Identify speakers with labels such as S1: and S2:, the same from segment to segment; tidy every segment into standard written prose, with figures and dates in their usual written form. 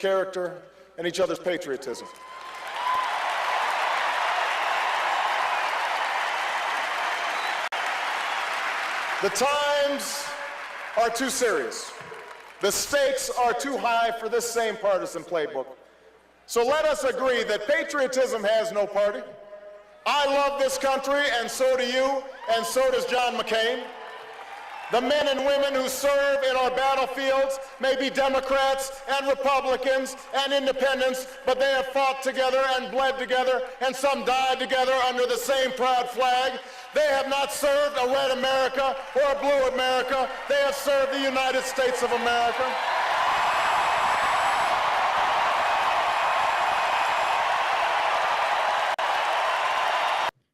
S1: character, and each other's patriotism. The times are too serious. The stakes are too high for this same partisan playbook. So let us agree that patriotism has no party. I love this country, and so do you, and so does John McCain. The men and women who serve in our battlefields may be Democrats and Republicans and independents, but they have fought together and bled together, and some died together under the same proud flag. They have not served a red America or a blue America. They have served the United States of America.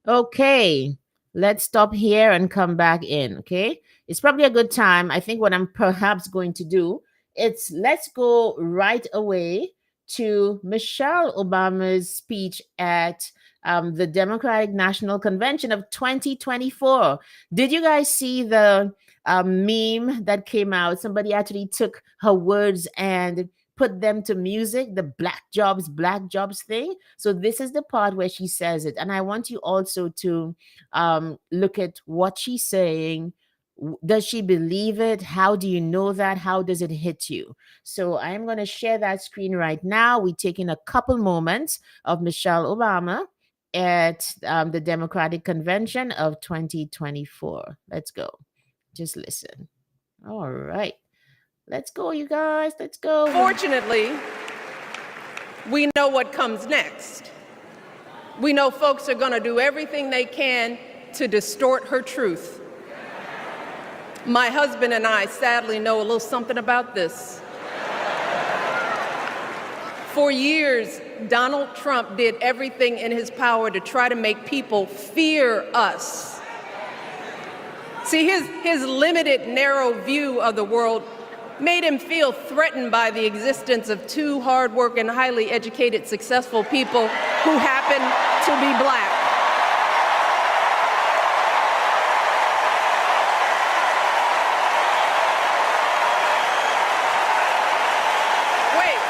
S2: Okay, let's stop here and come back in, okay? It's probably a good time. I think what I'm perhaps going to do, let's go right away to Michelle Obama's speech at the Democratic National Convention of 2024. Did you guys see the meme that came out? Somebody actually took her words and put them to music, the black jobs thing. So this is the part where she says it. And I want you also to look at what she's saying. Does she believe it? How do you know that? How does it hit you? So I'm going to share that screen right now. We're taking a couple moments of Michelle Obama at the Democratic Convention of 2024. Let's go. Just listen. All right. Let's go, you guys. Let's go.
S3: Fortunately, we know what comes next. We know folks are going to do everything they can to distort her truth. My husband and I sadly know a little something about this. For years, Donald Trump did everything in his power to try to make people fear us. See, his limited, narrow view of the world made him feel threatened by the existence of two hardworking, highly educated, successful people who happen to be black. Wait.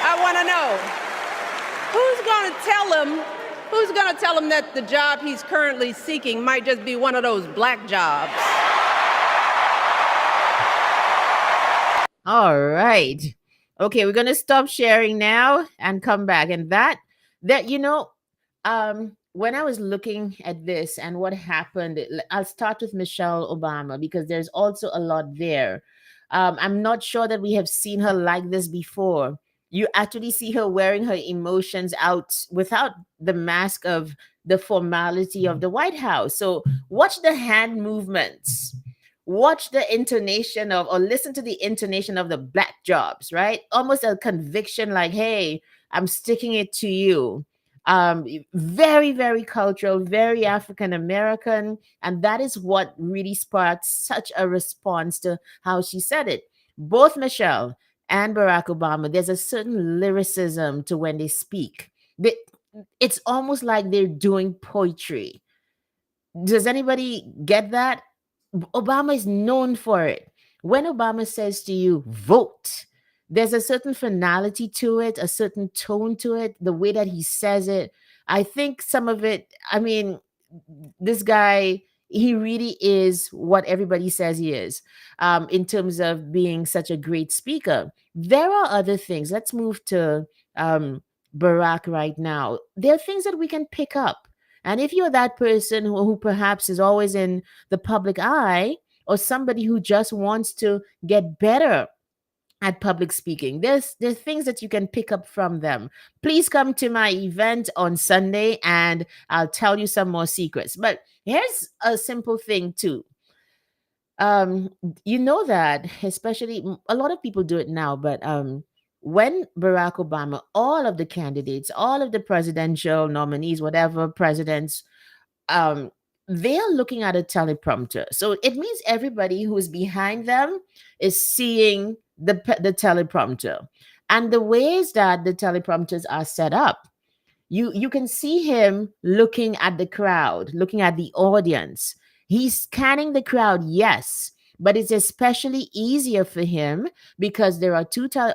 S3: I want to know, who's going to tell him that the job he's currently seeking might just be one of those black jobs?
S2: All right. Okay, we're going to stop sharing now and come back. And that when I was looking at this and what happened, I'll start with Michelle Obama because there's also a lot there. I'm not sure that we have seen her like this before. You actually see her wearing her emotions out without the mask of the formality of the White House. So watch the hand movements, watch the intonation of, or listen to the intonation of the black jobs, right? Almost a conviction like, hey, I'm sticking it to you. Very, very cultural, very African American. And that is what really sparked such a response to how she said it. Both Michelle and Barack Obama, there's a certain lyricism to when they speak. It's almost like they're doing poetry. Does anybody get that? Obama is known for it. When Obama says to you, vote, there's a certain finality to it, a certain tone to it, the way that he says it. I think some of it, this guy, he really is what everybody says he is in terms of being such a great speaker. There are other things. Let's move to Barack right now. There are things that we can pick up. And if you're that person who perhaps is always in the public eye, or somebody who just wants to get better at public speaking, there's things that you can pick up from them. Please come to my event on Sunday and I'll tell you some more secrets. But here's a simple thing too. You know that, especially a lot of people do it now, but when Barack Obama, all of the candidates, all of the presidential nominees, whatever presidents, they are looking at a teleprompter. So it means everybody who is behind them is seeing the teleprompter. And the ways that the teleprompters are set up, You can see him looking at the crowd, looking at the audience. He's scanning the crowd, yes, but it's especially easier for him because there are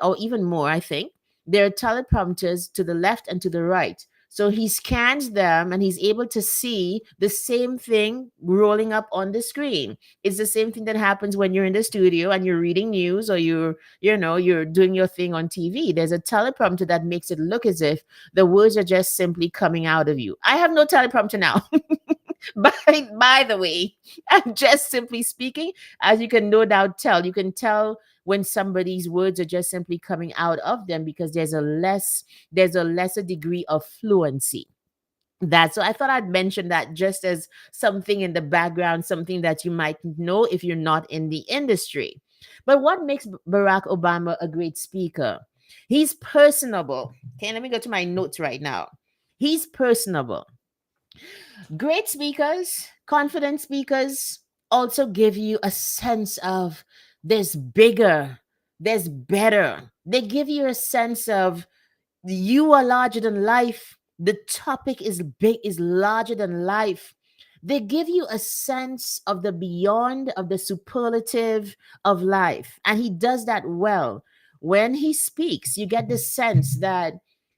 S2: or even more, I think. There are teleprompters to the left and to the right. So he scans them and he's able to see the same thing rolling up on the screen. It's the same thing that happens when you're in the studio and you're reading news, or you're doing your thing on TV. There's a teleprompter that makes it look as if the words are just simply coming out of you. I have no teleprompter now. by the way, I'm just simply speaking. As you can no doubt tell, you can tell when somebody's words are just simply coming out of them because there's a lesser degree of fluency. That so I thought I'd mention that just as something in the background, something that you might know if you're not in the industry. But what makes Barack Obama a great speaker? He's personable. Okay, let me go to my notes right now. He's personable. Great speakers, confident speakers also give you a sense of there's bigger, there's better. They give you a sense of you are larger than life. The topic is big, is larger than life. They give you a sense of the beyond, of the superlative of life. And he does that well. When he speaks, you get the sense that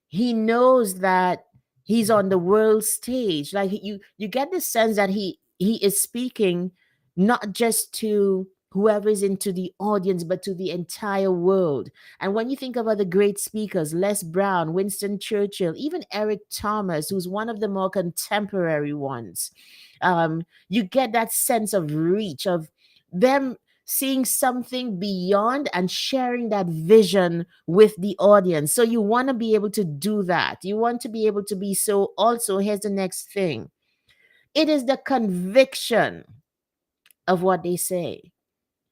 S2: he knows that he's on the world stage. Like you get the sense that he is speaking not just to whoever is into the audience, but to the entire world. And when you think of other great speakers, Les Brown, Winston Churchill, even Eric Thomas, who's one of the more contemporary ones, you get that sense of reach, of them seeing something beyond and sharing that vision with the audience. So you want to be able to do that. You want to be able to be so. Also, here's the next thing: it is the conviction of what they say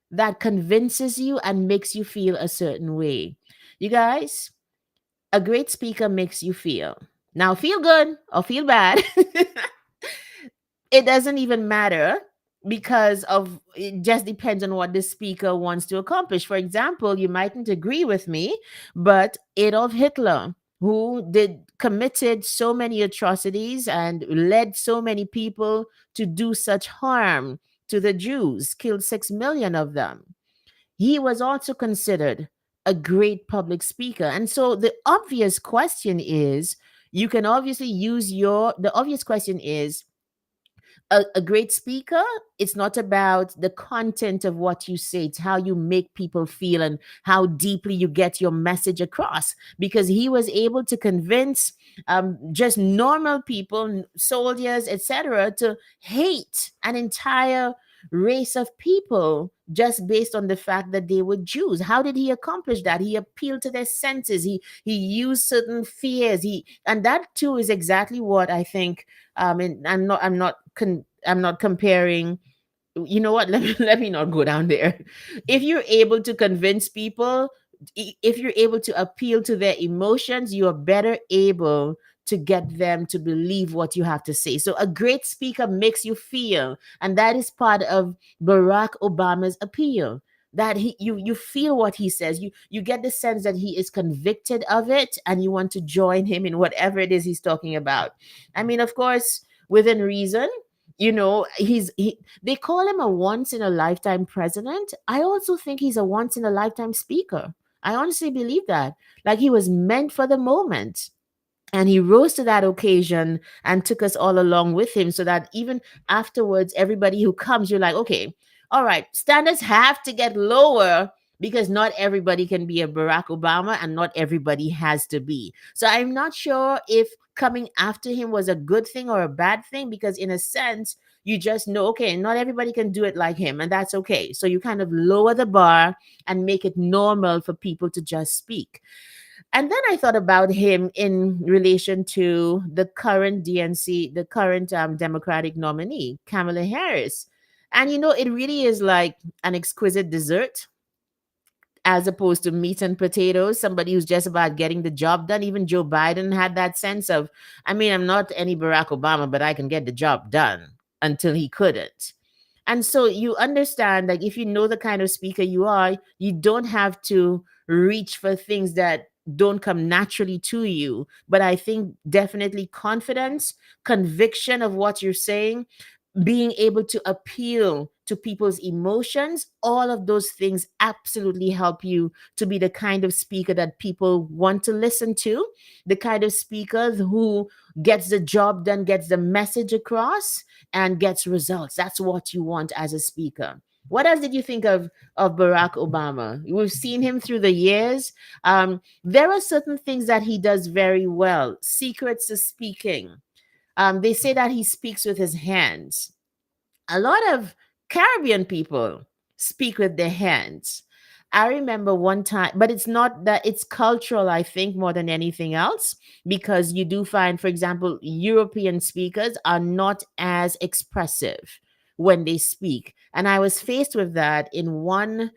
S2: that convinces you and makes you feel a certain way. You guys, a great speaker makes you feel. Now, feel good or feel bad, it doesn't even matter, because of it just depends on what the speaker wants to accomplish. For example, you mightn't agree with me, but Adolf Hitler, who did committed so many atrocities and led so many people to do such harm to the Jews, killed 6 million of them, he was also considered a great public speaker. And so the obvious question is, you can obviously use the obvious question is, a great speaker, it's not about the content of what you say, it's how you make people feel and how deeply you get your message across. Because he was able to convince just normal people, soldiers, etc., to hate an entire race of people just based on the fact that they were Jews. How did he accomplish that? He appealed to their senses. He used certain fears. And that too is exactly what I think. And I'm not comparing. You know what? Let me not go down there. If you're able to convince people, if you're able to appeal to their emotions, you are better able to get them to believe what you have to say. So a great speaker makes you feel, and that is part of Barack Obama's appeal. That you feel what he says. You get the sense that he is convicted of it, and you want to join him in whatever it is he's talking about. I mean, of course, within reason. They call him a once in a lifetime president. I also think he's a once in a lifetime speaker. I honestly believe that. Like, he was meant for the moment. And he rose to that occasion and took us all along with him, so that even afterwards, everybody who comes, you're like, okay, all right, standards have to get lower, because not everybody can be a Barack Obama and not everybody has to be. So I'm not sure if coming after him was a good thing or a bad thing, because in a sense, you just know, okay, not everybody can do it like him, and that's okay. So you kind of lower the bar and make it normal for people to just speak. And then I thought about him in relation to the current DNC, the current Democratic nominee, Kamala Harris. And it really is like an exquisite dessert as opposed to meat and potatoes, somebody who's just about getting the job done. Even Joe Biden had that sense of, I mean, I'm not any Barack Obama, but I can get the job done, until he couldn't. And so you understand, like, if you know the kind of speaker you are, you don't have to reach for things that don't come naturally to you. But I think definitely confidence, conviction of what you're saying, being able to appeal to people's emotions, all of those things absolutely help you to be the kind of speaker that people want to listen to, the kind of speaker who gets the job done, gets the message across, and gets results. That's what you want as a speaker. What else did you think of Barack Obama? We've seen him through the years. There are certain things that he does very well. Secrets to speaking. They say that he speaks with his hands. A lot of Caribbean people speak with their hands. I remember one time, but it's not that, it's cultural, I think, more than anything else, because you do find, for example, European speakers are not as expressive when they speak. And I was faced with that in one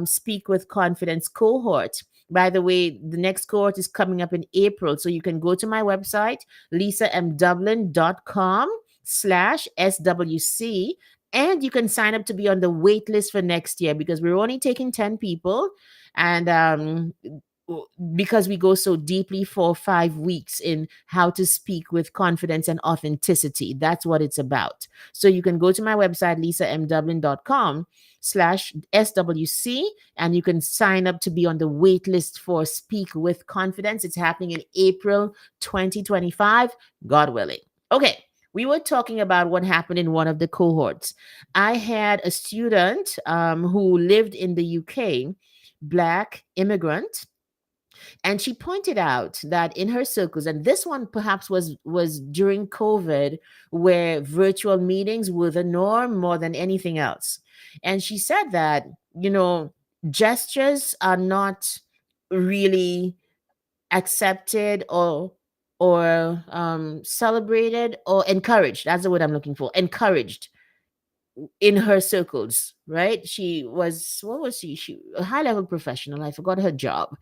S2: Speak with Confidence cohort. By the way, the next cohort is coming up in April. So you can go to my website, lisamdublin.com/SWC, and you can sign up to be on the wait list for next year, because we're only taking 10 people. And because we go so deeply for 5 weeks in how to speak with confidence and authenticity. That's what it's about. So you can go to my website, lisamdublin.com/SWC, and you can sign up to be on the wait list for Speak with Confidence. It's happening in April 2025, God willing. Okay. We were talking about what happened in one of the cohorts. I had a student who lived in the UK, Black immigrant, and she pointed out that in her circles, and this one perhaps was during COVID, where virtual meetings were the norm more than anything else. And she said that, gestures are not really accepted or celebrated or encouraged. That's the word I'm looking for. Encouraged in her circles, right? She was, what was she? She a high level professional. I forgot her job.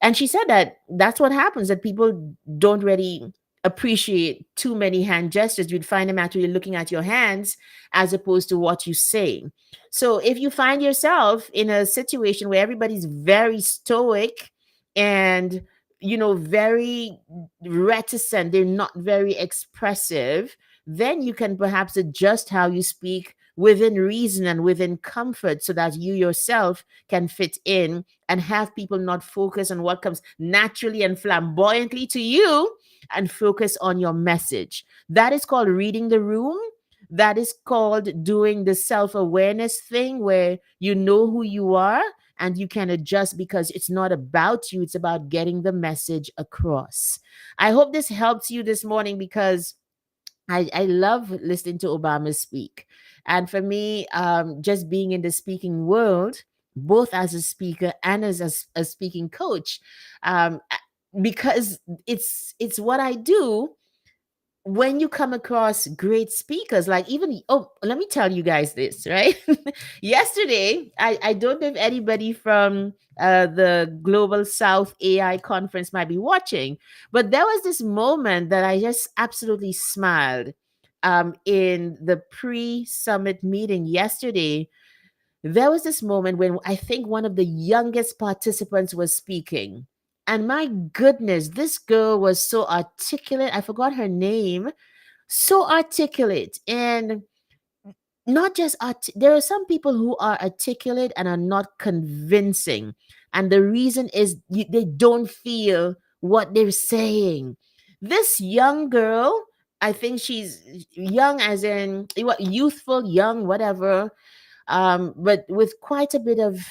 S2: And she said that that's what happens, that people don't really appreciate too many hand gestures. You'd find them actually looking at your hands as opposed to what you say. So if you find yourself in a situation where everybody's very stoic and very reticent, they're not very expressive, then you can perhaps adjust how you speak within reason and within comfort, so that you yourself can fit in and have people not focus on what comes naturally and flamboyantly to you, and focus on your message. That is called reading the room. That is called doing the self-awareness thing, where you know who you are and you can adjust, because it's not about you, it's about getting the message across. I hope this helps you this morning, because I love listening to Obama speak. And for me, just being in the speaking world, both as a speaker and as a speaking coach, because it's what I do. When you come across great speakers, like even, let me tell you guys this, right? Yesterday, I don't know if anybody from the Global South AI conference might be watching, but there was this moment that I just absolutely smiled. In the pre-summit meeting yesterday, there was this moment when I think one of the youngest participants was speaking. And my goodness, this girl was so articulate. I forgot her name. So articulate. And not just there are some people who are articulate and are not convincing. And the reason is they don't feel what they're saying. This young girl, I think she's young as in youthful, young, whatever, but with quite a bit of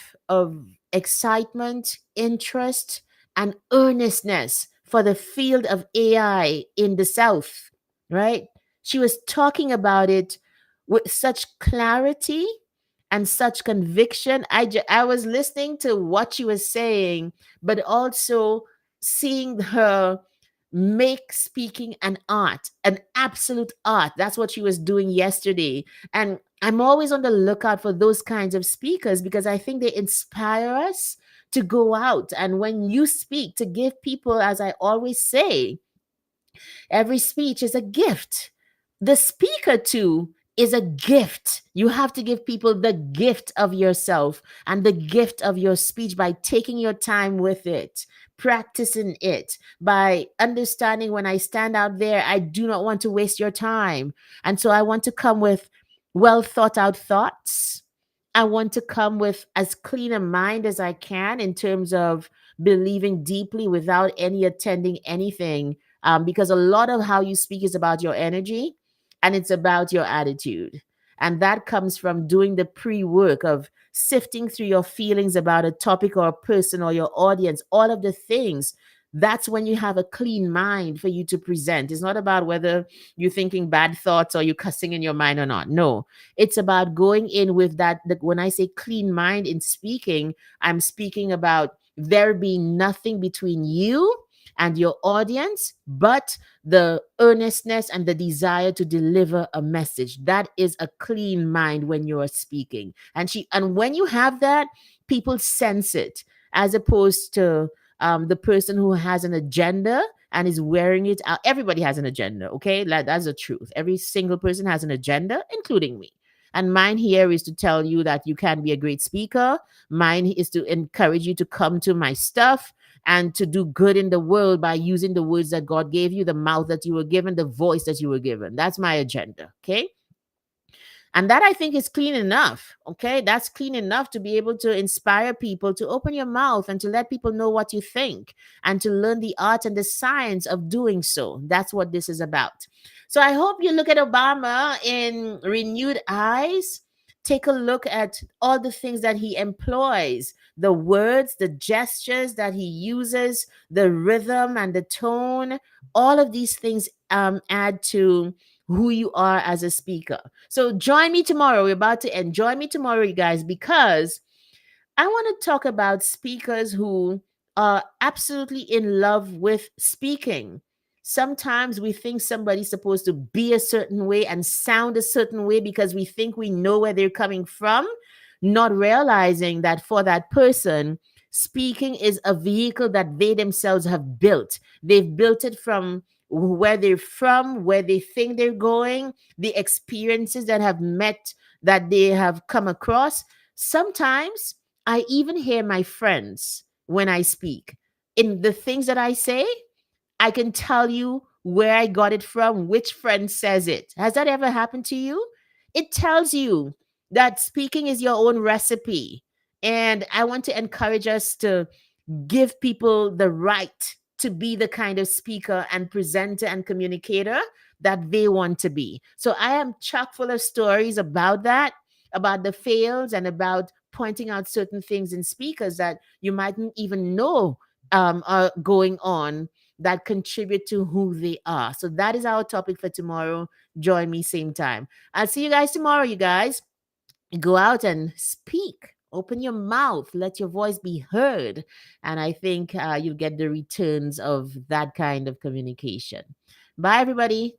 S2: excitement, interest, and earnestness for the field of AI in the South, right? She was talking about it with such clarity and such conviction. I was listening to what she was saying, but also seeing her make speaking an art, an absolute art. That's what she was doing yesterday. And I'm always on the lookout for those kinds of speakers, because I think they inspire us to go out. And when you speak, to give people, as I always say, every speech is a gift. The speaker, too, is a gift. You have to give people the gift of yourself and the gift of your speech by taking your time with it, practicing it, by understanding when I stand out there, I do not want to waste your time. And so I want to come with well thought out thoughts. I want to come with as clean a mind as I can in terms of believing deeply without any attending anything. Because a lot of how you speak is about your energy and it's about your attitude. And that comes from doing the pre work of sifting through your feelings about a topic or a person or your audience, all of the things. That's when you have a clean mind for you to present. It's not about whether you're thinking bad thoughts or you're cussing in your mind or not. No, it's about going in with that. When I say clean mind in speaking, I'm speaking about there being nothing between you and your audience, but the earnestness and the desire to deliver a message. That is a clean mind when you are speaking. And when you have that, people sense it, as opposed to the person who has an agenda and is wearing it out. Everybody has an agenda, okay? That's the truth. Every single person has an agenda, including me. And mine here is to tell you that you can be a great speaker. Mine is to encourage you to come to my stuff and to do good in the world by using the words that God gave you, the mouth that you were given, the voice that you were given. That's my agenda, okay? And that I think is clean enough. Okay. That's clean enough to be able to inspire people to open your mouth and to let people know what you think and to learn the art and the science of doing so. That's what this is about. So I hope you look at Obama in renewed eyes. Take a look at all the things that he employs, the words, the gestures that he uses, the rhythm and the tone. All of these things add to who you are as a speaker. So join me tomorrow. We're about to end. Join me tomorrow, you guys, because I want to talk about speakers who are absolutely in love with speaking. Sometimes we think somebody's supposed to be a certain way and sound a certain way because we think we know where they're coming from, not realizing that for that person, speaking is a vehicle that they themselves have built. They've built it from where they're from, where they think they're going, the experiences that have met, that they have come across. Sometimes I even hear my friends when I speak. In the things that I say, I can tell you where I got it from, which friend says it. Has that ever happened to you? It tells you that speaking is your own recipe. And I want to encourage us to give people the right to be the kind of speaker and presenter and communicator that they want to be. So I am chock full of stories about that, about the fails and about pointing out certain things in speakers that you mightn't even know are going on that contribute to who they are. So that is our topic for tomorrow. Join me same time. I'll see you guys tomorrow, you guys. Go out and speak. Open your mouth. Let your voice be heard. And I think you'll get the returns of that kind of communication. Bye, everybody.